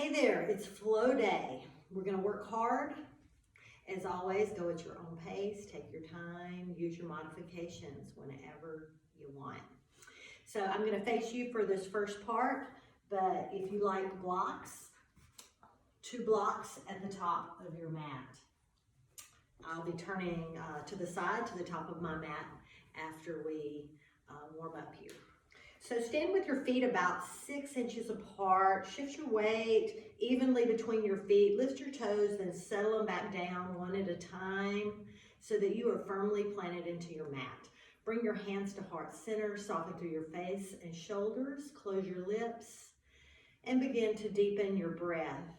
Hey there, it's flow day. We're gonna work hard. As always, go at your own pace, take your time, use your modifications whenever you want. So I'm gonna face you for this first part, but if you like blocks, 2 blocks at the top of your mat. I'll be turning to the side, to the top of my mat after we warm up here. So stand with your feet about 6 inches apart, shift your weight evenly between your feet, lift your toes, then settle them back down one at a time so that you are firmly planted into your mat. Bring your hands to heart center, soften through your face and shoulders, close your lips, and begin to deepen your breath.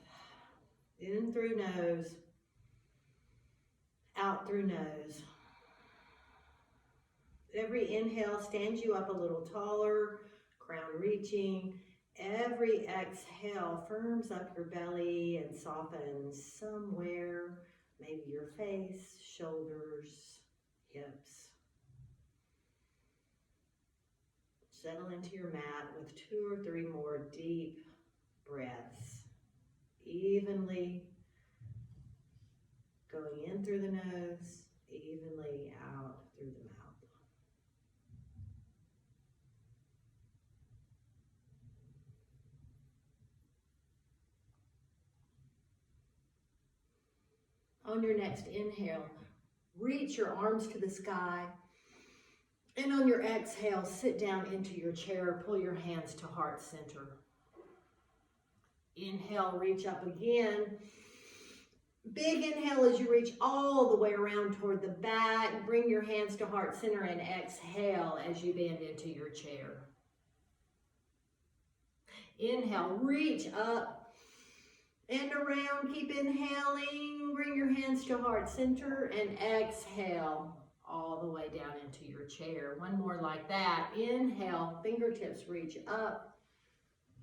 In through nose, out through nose. Every inhale stands you up a little taller, crown reaching. Every exhale firms up your belly and softens somewhere, maybe your face, shoulders, hips. Settle into your mat with 2 or 3 more deep breaths, evenly going in through the nose, evenly out through the mouth. On your next inhale, reach your arms to the sky. And on your exhale, sit down into your chair. Pull your hands to heart center. Inhale, reach up again. Big inhale as you reach all the way around toward the back. Bring your hands to heart center and exhale as you bend into your chair. Inhale, reach up and around. Keep inhaling. Bring your hands to heart center and exhale all the way down into your chair. One more like that. Inhale, fingertips reach up.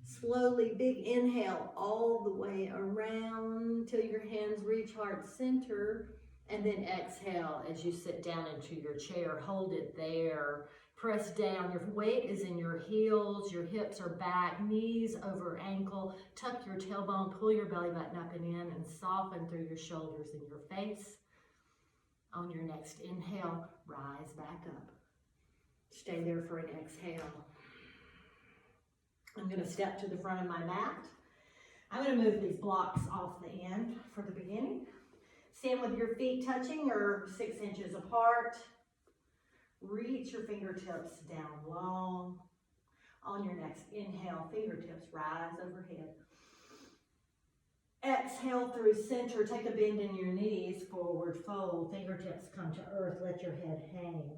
Slowly, big inhale all the way around till your hands reach heart center. And then exhale as you sit down into your chair. Hold it there. Press down. Your weight is in your heels. Your hips are back. Knees over ankle. Tuck your tailbone. Pull your belly button up and in. And soften through your shoulders and your face. On your next inhale, rise back up. Stay there for an exhale. I'm going to step to the front of my mat. I'm going to move these blocks off the end for the beginning. Stand with your feet touching or 6 inches apart. Reach your fingertips down long. On your next inhale, fingertips rise overhead. Exhale through center. Take a bend in your knees. Forward fold. Fingertips come to earth. Let your head hang.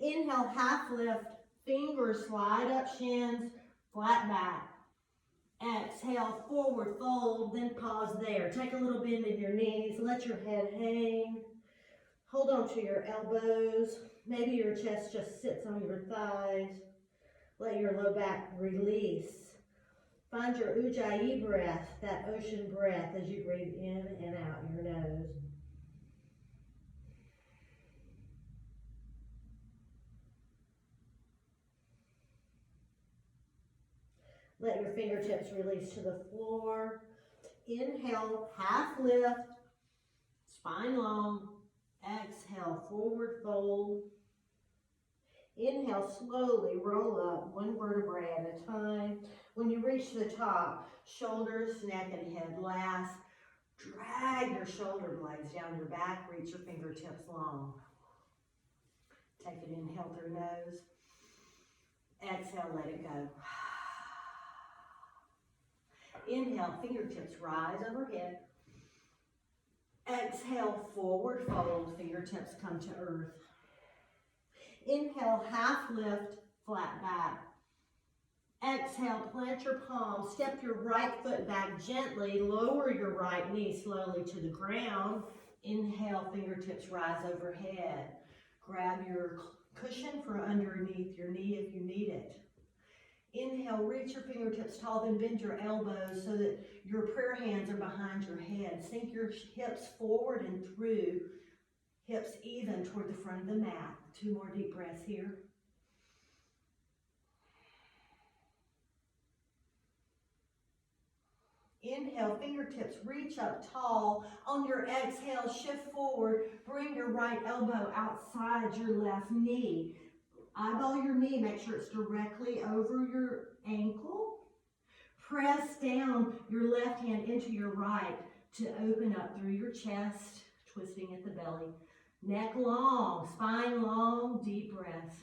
Inhale, half lift. Fingers slide up shins. Flat back. Exhale, forward fold, then pause there. Take a little bend in your knees. Let your head hang. Hold on to your elbows. Maybe your chest just sits on your thighs. Let your low back release. Find your ujjayi breath, that ocean breath as you breathe in and out your nose. Let your fingertips release to the floor. Inhale, half lift, spine long. Exhale, forward fold. Inhale, slowly roll up 1 vertebrae at a time. When you reach the top, shoulders, neck, and head last. Drag your shoulder blades down your back. Reach your fingertips long. Take an inhale through nose. Exhale, let it go. Inhale, fingertips rise overhead. Exhale, forward fold, fingertips come to earth. Inhale, half lift, flat back. Exhale, plant your palms, step your right foot back gently, lower your right knee slowly to the ground. Inhale, fingertips rise overhead. Grab your cushion from underneath your knee if you need it. Inhale, reach your fingertips tall, then bend your elbows so that your prayer hands are behind your head. Sink your hips forward and through, hips even toward the front of the mat. 2 more deep breaths here. Inhale, fingertips reach up tall. On your exhale, shift forward. Bring your right elbow outside your left knee. Eyeball your knee, make sure it's directly over your ankle. Press down your left hand into your right to open up through your chest, twisting at the belly. Neck long, spine long, deep breath.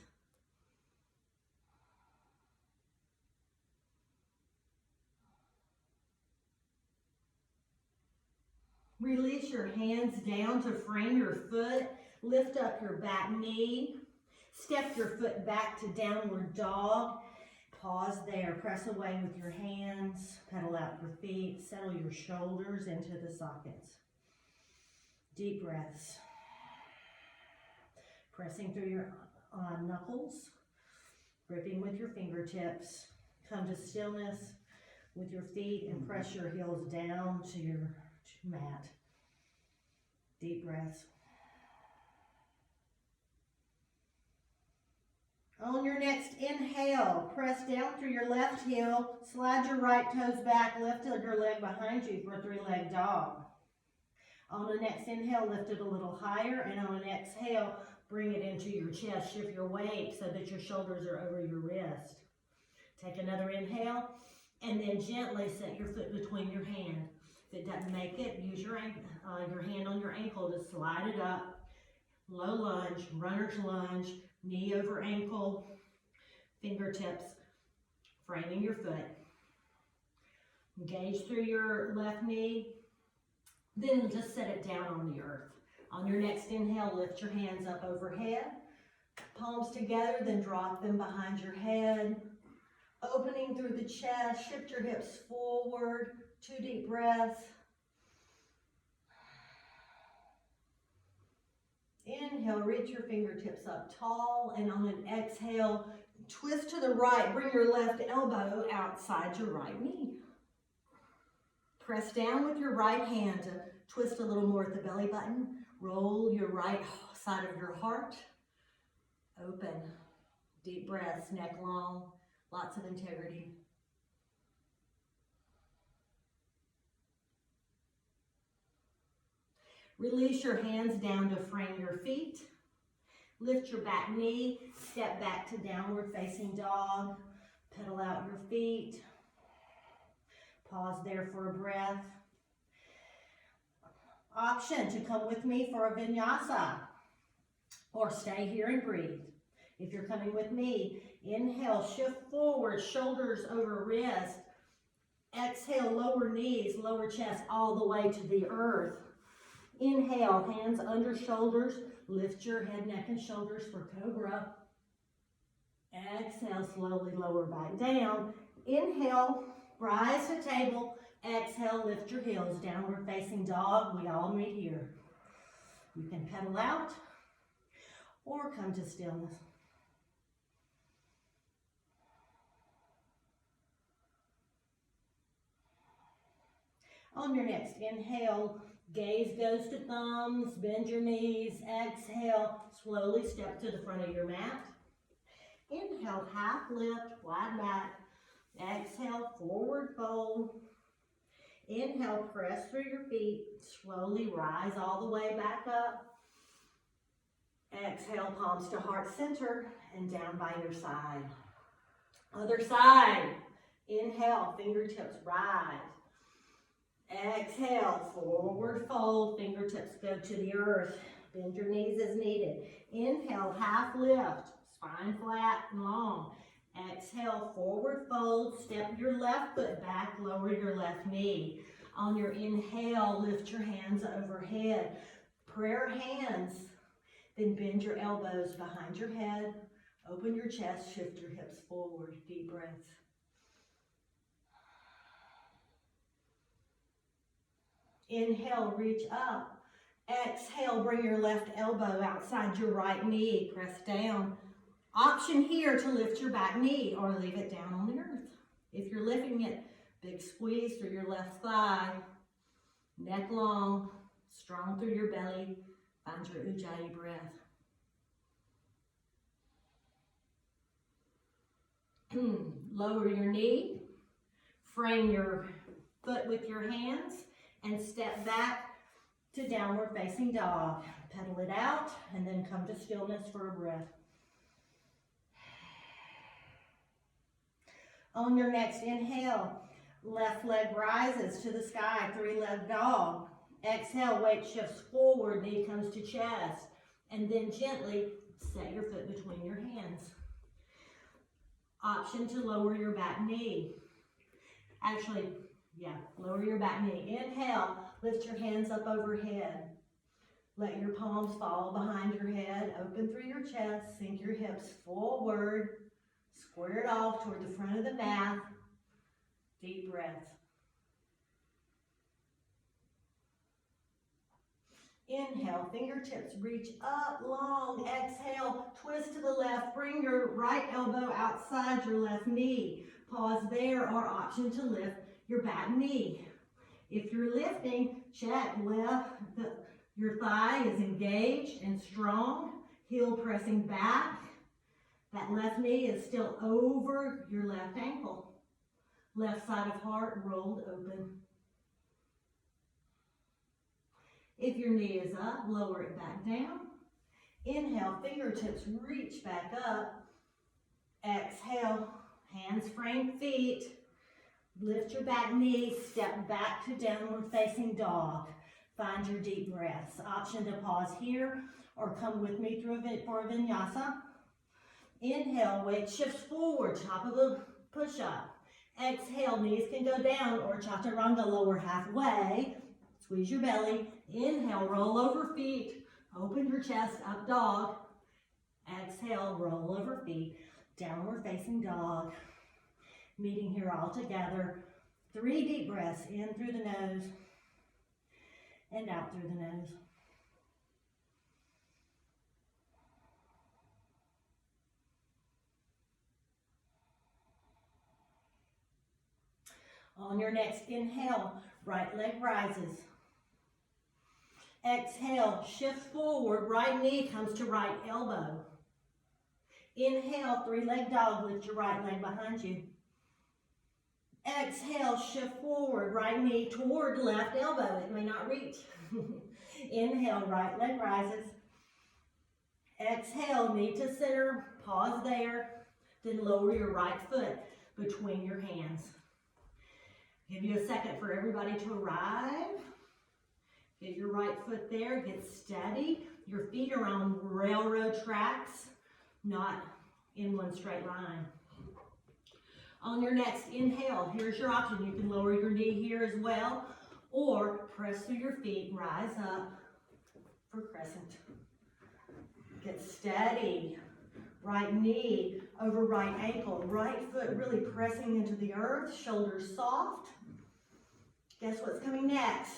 Release your hands down to frame your foot. Lift up your back knee. Step your foot back to downward dog. Pause there. Press away with your hands. Pedal out your feet. Settle your shoulders into the sockets. Deep breaths. Pressing through your knuckles. Gripping with your fingertips. Come to stillness with your feet and press your heels down to your mat. Deep breaths. On your next inhale, press down through your left heel, slide your right toes back, lift your leg behind you for a three-leg dog. On the next inhale, lift it a little higher, and on an exhale, bring it into your chest. Shift your weight so that your shoulders are over your wrist. Take another inhale, and then gently set your foot between your hand. If it doesn't make it, use your hand on your ankle to slide it up. Low lunge, runner's lunge, knee over ankle, fingertips, framing your foot. Engage through your left knee, then just set it down on the earth. On your next inhale, lift your hands up overhead, palms together, then drop them behind your head. Opening through the chest, shift your hips forward, 2 deep breaths. Inhale, reach your fingertips up tall, and on an exhale, twist to the right, bring your left elbow outside your right knee. Press down with your right hand to twist a little more at the belly button. Roll your right side of your heart. Open, deep breaths, neck long, lots of integrity. Release your hands down to frame your feet. Lift your back knee, step back to downward facing dog. Pedal out your feet. Pause there for a breath. Option to come with me for a Vinyasa or stay here and breathe. If you're coming with me, inhale, shift forward, shoulders over wrist. Exhale, lower knees, lower chest all the way to the earth. Inhale, hands under shoulders. Lift your head, neck, and shoulders for cobra. Exhale, slowly lower back down. Inhale, rise to table. Exhale, lift your heels, downward facing dog. We all meet here. You can pedal out or come to stillness. On your next inhale, gaze goes to thumbs, bend your knees. Exhale, slowly step to the front of your mat. Inhale, half lift, wide back. Exhale, forward fold. Inhale, press through your feet. Slowly rise all the way back up. Exhale, palms to heart center and down by your side. Other side. Inhale, fingertips rise. Exhale, forward fold, fingertips go to the earth. Bend your knees as needed. Inhale, half lift, spine flat and long. Exhale, forward fold, step your left foot back, lower your left knee. On your inhale, lift your hands overhead. Prayer hands, then bend your elbows behind your head. Open your chest, shift your hips forward. Deep breaths. Inhale, reach up. Exhale, bring your left elbow outside your right knee. Press down. Option here to lift your back knee or leave it down on the earth. If you're lifting it, big squeeze through your left thigh. Neck long, strong through your belly. Find your Ujjayi breath. Lower your knee. Frame your foot with your hands and step back to downward facing dog. Pedal it out and then come to stillness for a breath. On your next inhale, left leg rises to the sky, three-leg dog. Exhale, weight shifts forward, knee comes to chest, and then gently set your foot between your hands. Option to lower your back knee. Actually, lower your back knee. Inhale, lift your hands up overhead. Let your palms fall behind your head, open through your chest, sink your hips forward, square it off toward the front of the mat. Deep breath. Inhale, fingertips reach up long. Exhale, twist to the left. Bring your right elbow outside your left knee. Pause there, or option to lift your back knee. If you're lifting, check your thigh is engaged and strong. Heel pressing back. That left knee is still over your left ankle. Left side of heart rolled open. If your knee is up, lower it back down. Inhale, fingertips reach back up. Exhale, hands frame feet. Lift your back knee, step back to downward facing dog. Find your deep breaths. Option to pause here or come with me for a vinyasa. Inhale, weight shifts forward, top of the push-up. Exhale, knees can go down or chaturanga, lower halfway. Squeeze your belly. Inhale, roll over feet. Open your chest, up dog. Exhale, roll over feet. Downward facing dog. Meeting here all together. 3 deep breaths, in through the nose and out through the nose. On your next inhale, right leg rises. Exhale, shift forward, right knee comes to right elbow. Inhale, 3-leg dog, lift your right leg behind you. Exhale, shift forward, right knee toward left elbow. It may not reach. Inhale, right leg rises. Exhale, knee to center, pause there. Then lower your right foot between your hands. Give you a second for everybody to arrive. Get your right foot there, get steady. Your feet are on railroad tracks, not in one straight line. On your next inhale, here's your option. You can lower your knee here as well, or press through your feet, rise up for crescent. Get steady. Right knee over right ankle, right foot really pressing into the earth, shoulders soft. Guess what's coming next?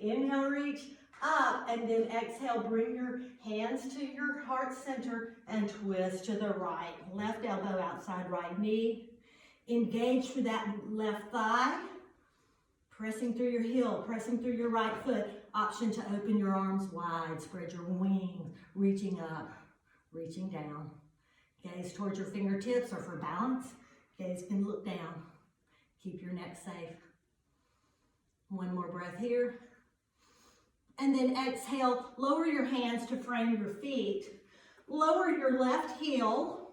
Inhale, reach up, and then exhale, bring your hands to your heart center and twist to the right. Left elbow outside right knee. Engage through that left thigh. Pressing through your heel, pressing through your right foot. Option to open your arms wide, spread your wings, reaching up, reaching down. Gaze towards your fingertips, or for balance, gaze can look down. Keep your neck safe. One more breath here. And then exhale, lower your hands to frame your feet. Lower your left heel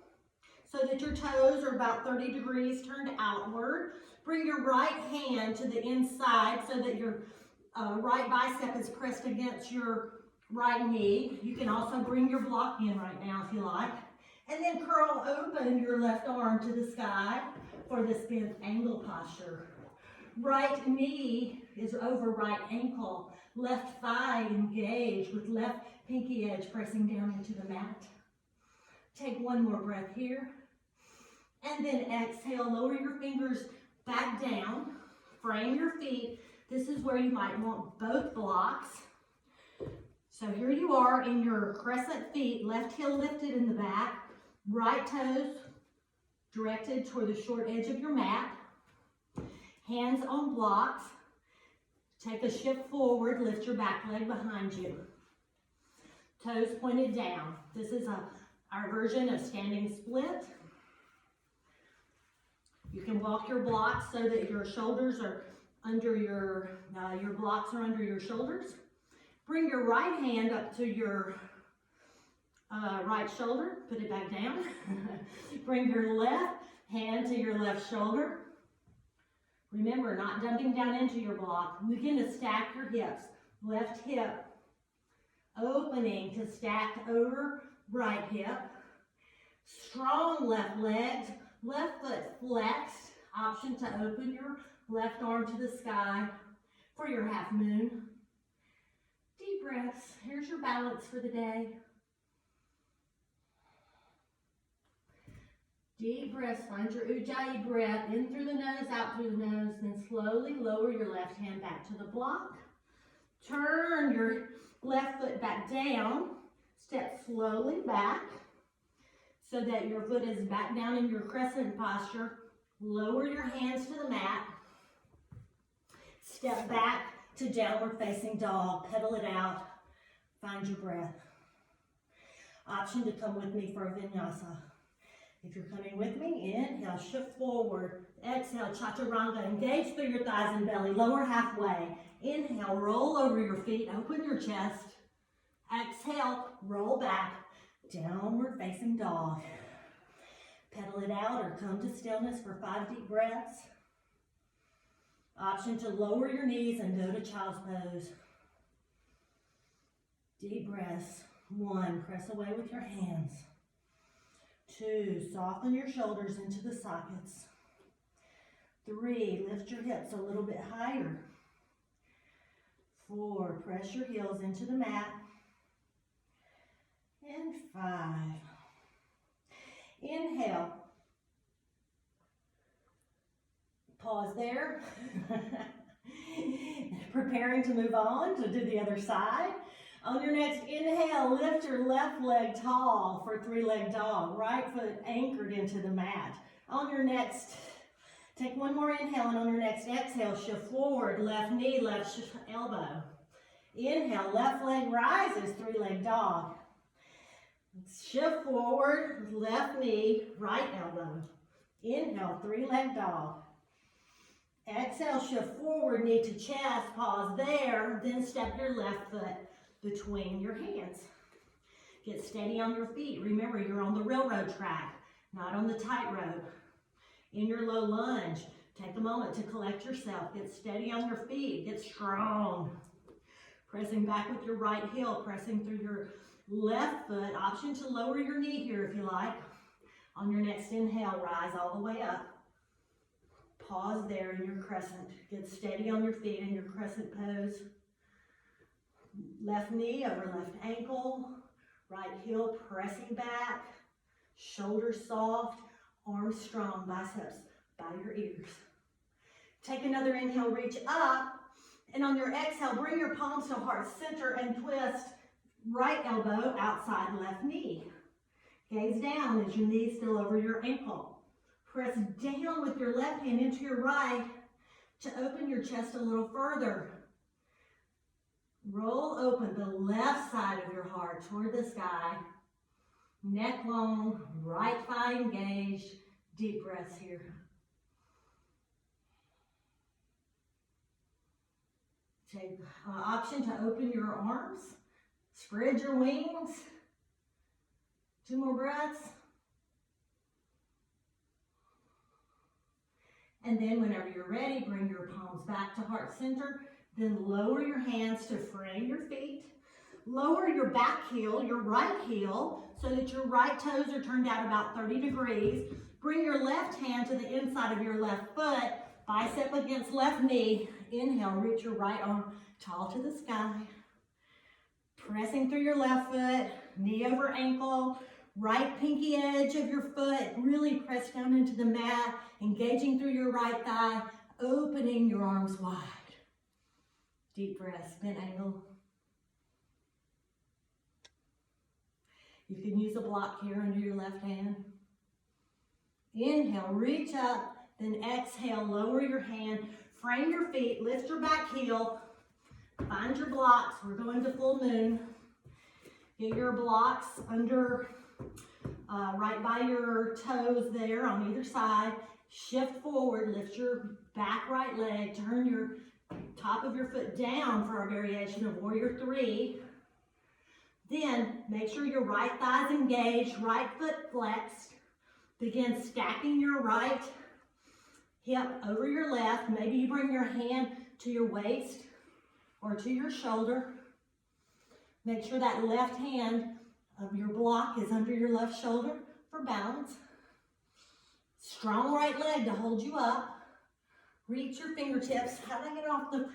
so that your toes are about 30 degrees turned outward. Bring your right hand to the inside so that your right bicep is pressed against your right knee. You can also bring your block in right now if you like. And then curl open your left arm to the sky for the spin angle posture. Right knee is over right ankle. Left thigh engaged with left pinky edge pressing down into the mat. Take one more breath here. And then exhale, lower your fingers back down. Frame your feet. This is where you might want both blocks. So here you are in your crescent feet, left heel lifted in the back, right toes directed toward the short edge of your mat. Hands on blocks. Take a shift forward, lift your back leg behind you. Toes pointed down. This is our version of standing split. You can walk your blocks so that your shoulders are under your blocks are under your shoulders. Bring your right hand up to your right shoulder, put it back down. Bring your left hand to your left shoulder. Remember, not dumping down into your block. Begin to stack your hips. Left hip opening to stack over right hip. Strong left legs, left foot flexed. Option to open your left arm to the sky for your half moon. Deep breaths. Here's your balance for the day. Deep breaths. Find your Ujjayi breath. In through the nose, out through the nose. Then slowly lower your left hand back to the block. Turn your left foot back down. Step slowly back so that your foot is back down in your crescent posture. Lower your hands to the mat. Step back to downward facing dog. Pedal it out. Find your breath. Option to come with me for a vinyasa. If you're coming with me, inhale, shift forward. Exhale, chaturanga. Engage through your thighs and belly. Lower halfway. Inhale, roll over your feet. Open your chest. Exhale, roll back. Downward facing dog. Pedal it out or come to stillness for 5 deep breaths. Option to lower your knees and go to child's pose. Deep breaths. 1, press away with your hands. 2, soften your shoulders into the sockets. 3, lift your hips a little bit higher. 4, press your heels into the mat. And 5. Inhale. Pause there. Preparing to move on to do the other side. On your next inhale, lift your left leg tall for 3-leg dog. Right foot anchored into the mat. On your next, take one more inhale, and on your next exhale, shift forward, left knee, left elbow. Inhale, left leg rises, 3-leg dog. Shift forward, left knee, right elbow. Inhale, 3-leg dog. Exhale, shift forward, knee to chest, pause there, then step your left foot between your hands. Get steady on your feet. Remember, you're on the railroad track, not on the tightrope. In your low lunge, take a moment to collect yourself. Get steady on your feet. Get strong. Pressing back with your right heel, pressing through your left foot. Option to lower your knee here if you like. On your next inhale, rise all the way up. Pause there in your crescent. Get steady on your feet in your crescent pose. Left knee over left ankle. Right heel pressing back. Shoulders soft. Arms strong. Biceps by your ears. Take another inhale, reach up. And on your exhale, bring your palms to heart center and twist right elbow outside left knee. Gaze down as your knee still over your ankle. Press down with your left hand into your right to open your chest a little further. Roll open the left side of your heart toward the sky. Neck long, right thigh engaged. Deep breaths here. Take option to open your arms. Spread your wings. 2 more breaths. And then whenever you're ready, bring your palms back to heart center. Then lower your hands to frame your feet. Lower your back heel, your right heel, so that your right toes are turned out about 30 degrees. Bring your left hand to the inside of your left foot. Bicep against left knee. Inhale, reach your right arm tall to the sky. Pressing through your left foot, knee over ankle. Right pinky edge of your foot, really press down into the mat, engaging through your right thigh, opening your arms wide. Deep breaths, bent angle. You can use a block here under your left hand. Inhale, reach up, then exhale, lower your hand, frame your feet, lift your back heel, find your blocks. We're going to full moon. Get your blocks under right by your toes there on either side. Shift forward, lift your back right leg, turn your top of your foot down for our variation of Warrior 3. Then make sure your right thigh's engaged, right foot flexed. Begin stacking your right hip over your left. Maybe you bring your hand to your waist or to your shoulder. Make sure that left hand of your block is under your left shoulder for balance. Strong right leg to hold you up. Reach your fingertips. How did I get off the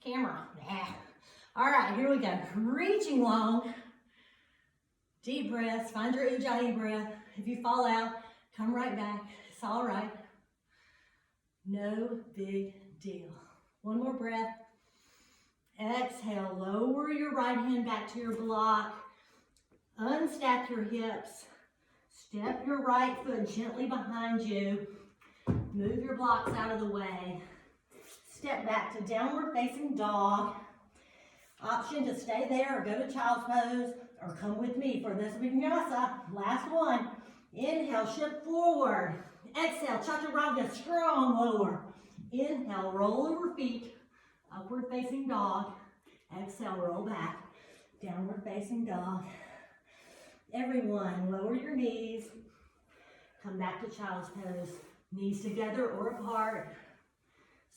camera? Nah. All right, here we go. Reaching long. Deep breaths. Find your Ujjayi breath. If you fall out, come right back. It's all right. No big deal. One more breath. Exhale. Lower your right hand back to your block. Unstack your hips. Step your right foot gently behind you. Move your blocks out of the way. Step back to downward facing dog. Option to stay there or go to child's pose or come with me for this vinyasa. Last one. Inhale, shift forward. Exhale, chaturanga, strong lower. Inhale, roll over feet. Upward facing dog. Exhale, roll back. Downward facing dog. Everyone, lower your knees. Come back to child's pose. Knees together or apart.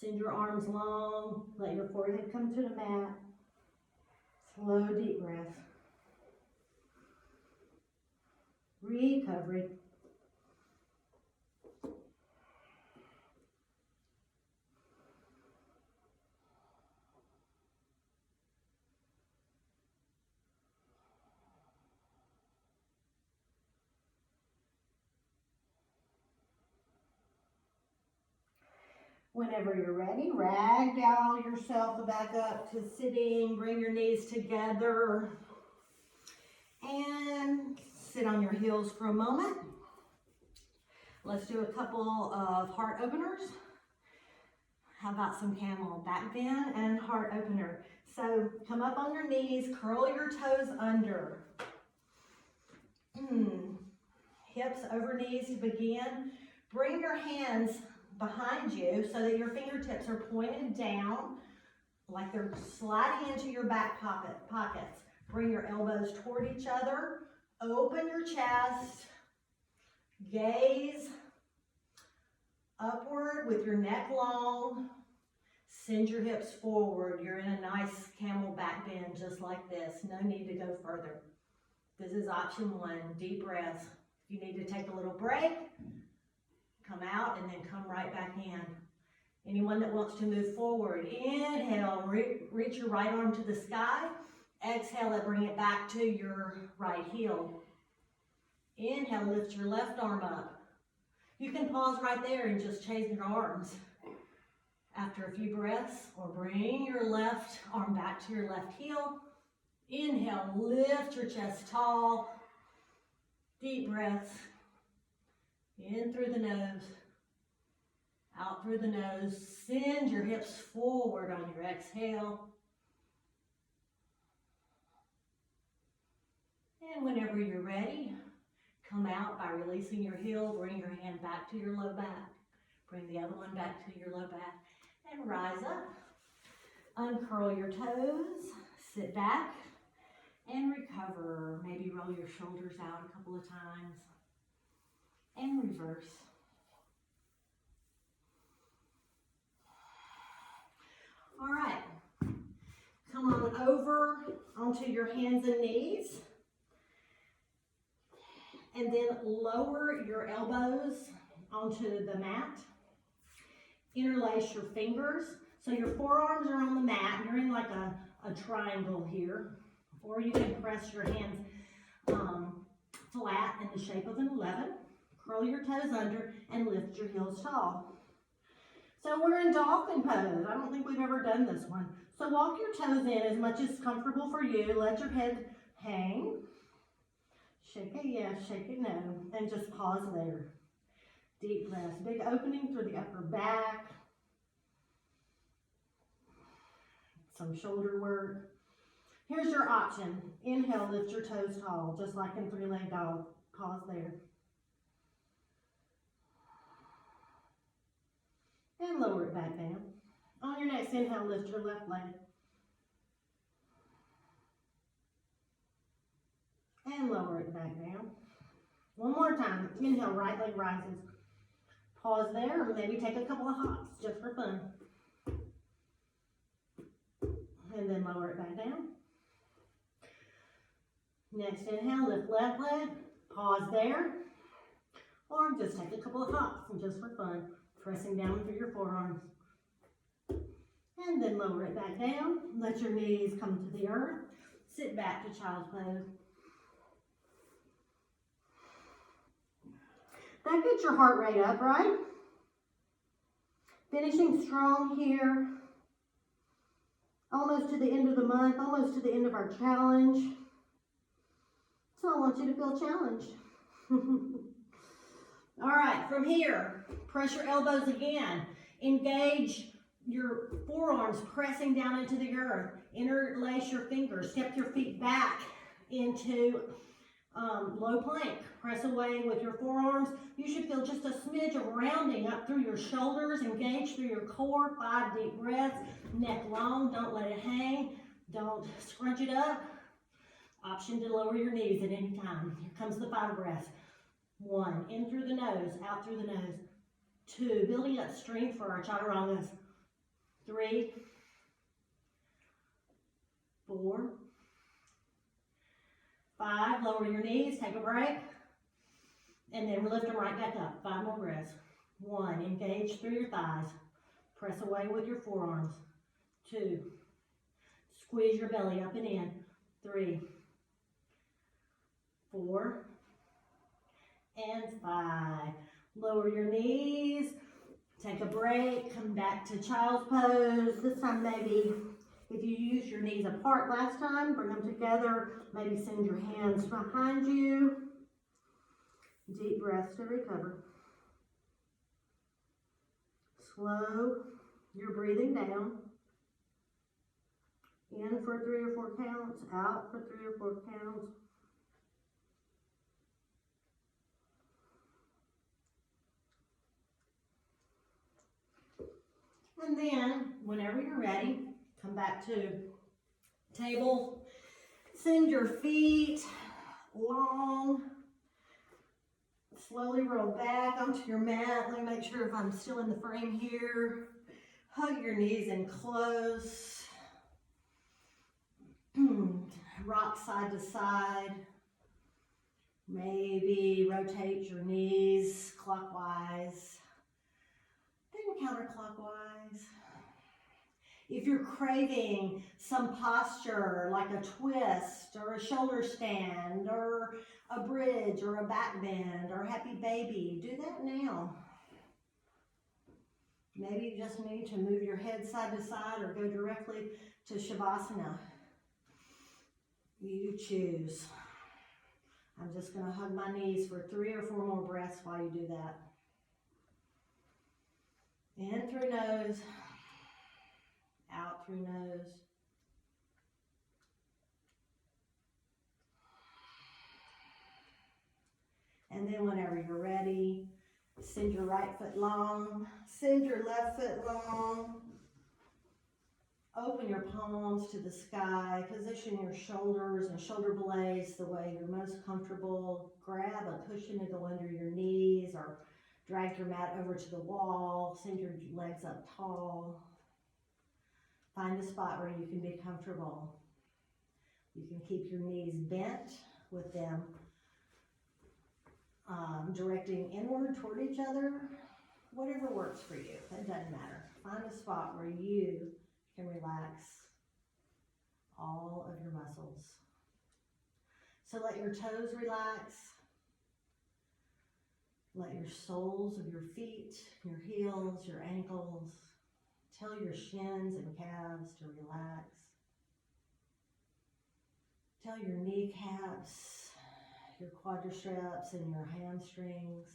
Send your arms long. Let your forehead come to the mat. Slow, deep breath. Recovery. Whenever you're ready, ragdoll yourself back up to sitting. Bring your knees together. And sit on your heels for a moment. Let's do a couple of heart openers. How about some camel? Back bend and heart opener. So come up on your knees, curl your toes under. Hips over knees to begin. Bring your hands behind you so that your fingertips are pointed down like they're sliding into your back pockets. Bring your elbows toward each other. Open your chest. Gaze upward with your neck long. Send your hips forward. You're in a nice camel back bend just like this. No need to go further. This is option one, deep breaths. If you need to take a little break, come out and then come right back in. Anyone that wants to move forward, inhale, reach your right arm to the sky. Exhale and bring it back to your right heel. Inhale, lift your left arm up. You can pause right there and just change your arms. After a few breaths, or bring your left arm back to your left heel. Inhale, lift your chest tall. Deep breaths. In through the nose. Out through the nose. Send your hips forward on your exhale. And whenever you're ready, come out by releasing your heel. Bring your hand back to your low back. Bring the other one back to your low back. And rise up. Uncurl your toes. Sit back. And recover. Maybe roll your shoulders out a couple of times. And reverse. All right. Come on over onto your hands and knees. And then lower your elbows onto the mat. Interlace your fingers. So your forearms are on the mat. You're in like a triangle here. Or you can press your hands flat in the shape of an 11. Curl your toes under and lift your heels tall. So we're in dolphin pose. I don't think we've ever done this one. So walk your toes in as much as comfortable for you. Let your head hang. Shake a yes, shake a no, and just pause there. Deep breaths, big opening through the upper back. Some shoulder work. Here's your option. Inhale, lift your toes tall, just like in three-leg dog. Pause there. And lower it back down. On your next inhale, lift your left leg. And lower it back down. One more time. Inhale, right leg rises. Pause there, or maybe take a couple of hops just for fun. And then lower it back down. Next inhale, lift left leg. Pause there. Or just take a couple of hops just for fun. Pressing down through your forearms. And then lower it back down. Let your knees come to the earth. Sit back to child's pose. That gets your heart rate up, right? Finishing strong here. Almost to the end of the month, almost to the end of our challenge. So I want you to feel challenged. All right, from here, press your elbows again. Engage your forearms, pressing down into the earth. Interlace your fingers. Step your feet back into low plank. Press away with your forearms. You should feel just a smidge of rounding up through your shoulders. Engage through your core. 5 deep breaths. Neck long. Don't let it hang. Don't scrunch it up. Option to lower your knees at any time. Here comes the 5 breaths. 1, in through the nose, out through the nose. 2, building up strength for our chaturangas. 3, 4, 5, lower your knees, take a break, and then lift them right back up. 5 more breaths. 1, engage through your thighs. Press away with your forearms. 2, squeeze your belly up and in. 3, 4, and 5. Lower your knees, take a break, come back to child's pose. This time maybe, if you used your knees apart last time, bring them together. Maybe send your hands behind you. Deep breaths to recover. Slow your breathing down. In for 3 or 4 counts, out for 3 or 4 counts. And then, whenever you're ready, come back to table. Send your feet long. Slowly roll back onto your mat. Let me make sure if I'm still in the frame here. Hug your knees in close. Rock side to side. Maybe rotate your knees clockwise. Then counterclockwise. If you're craving some posture like a twist or a shoulder stand or a bridge or a back bend or happy baby, do that now. Maybe you just need to move your head side to side or go directly to shavasana. You choose. I'm just going to hug my knees for 3 or 4 more breaths while you do that. In through nose, out through nose. And then whenever you're ready, send your right foot long, send your left foot long. Open your palms to the sky, position your shoulders and shoulder blades the way you're most comfortable. Grab a cushion to go under your knees or drag your mat over to the wall. Send your legs up tall. Find a spot where you can be comfortable. You can keep your knees bent with them directing inward toward each other. Whatever works for you, that doesn't matter. Find a spot where you can relax all of your muscles. So let your toes relax. Let your soles of your feet, your heels, your ankles, tell your shins and calves to relax. Tell your kneecaps, your quadriceps and your hamstrings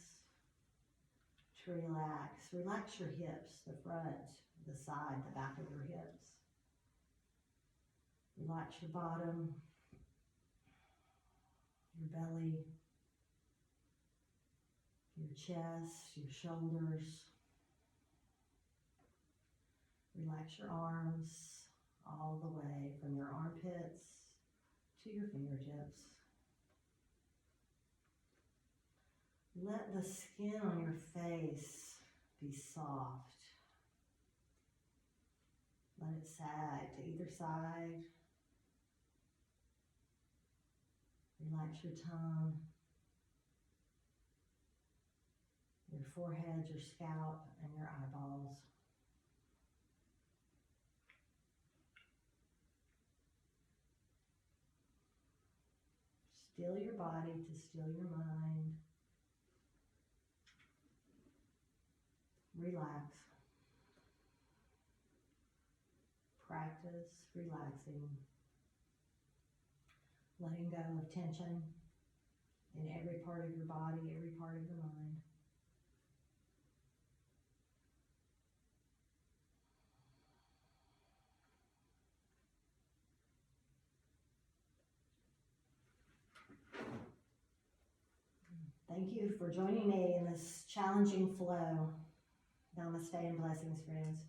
to relax. Relax your hips, the front, the side, the back of your hips. Relax your bottom, your belly, your chest, your shoulders. Relax your arms all the way from your armpits to your fingertips. Let the skin on your face be soft. Let it sag to either side. Relax your tongue, your forehead, your scalp, and your eyeballs. Still your body to still your mind. Relax. Practice relaxing. Letting go of tension in every part of your body, every part of your mind. Thank you for joining me in this challenging flow. Namaste and blessings, friends.